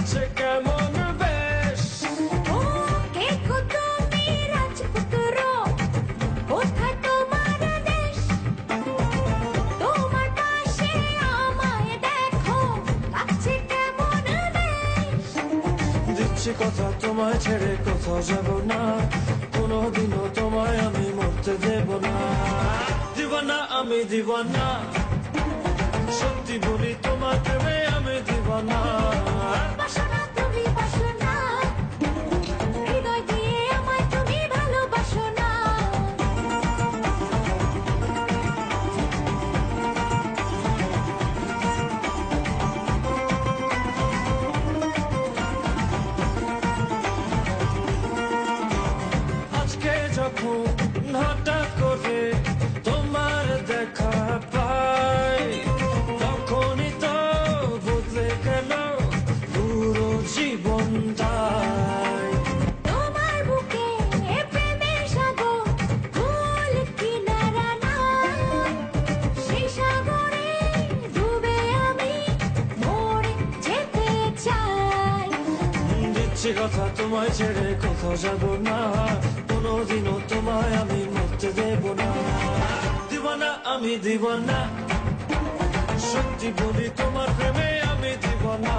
লাগছে কেমন বেশ। ও কে গো তুমি রাজপুত্র, কোথায় তোমার দেশ? তোমার পাশে আমায় দেখো, লাগছে কেমন বেশ। দিচ্ছি কথা তোমায় ছেড়ে কোথাও যাব না, কোনোদিনও তোমায় আমি মরতে দেব না। দিওয়ানা আমি দিওয়ানা, সত্যি বলি তোমার প্রেমে আমি দিওয়ানা। বাসনা তুমি বাসো না, হৃদয় দিয়ে আমায় তুমি ভালোবাসো না। আজকে যখন হঠাৎ করে তোমার দেখা পাই, তখনই তো বদলে গেল পুরো জীবনটাই। তোমার বুকে প্রেমের সাগর, কুল কিনারা নাই। সেই সাগরে ডুবে আমি মরে যেতে চাই। দিচ্ছি কথা তোমায় ছেড়ে কোথাও যাব না, কোনোদিনও তোমায় আমি মরতে দেব না। দিওয়ানা আমি দিওয়ানা, সত্যি বলি তোমার প্রেমে আমি দিওয়ানা।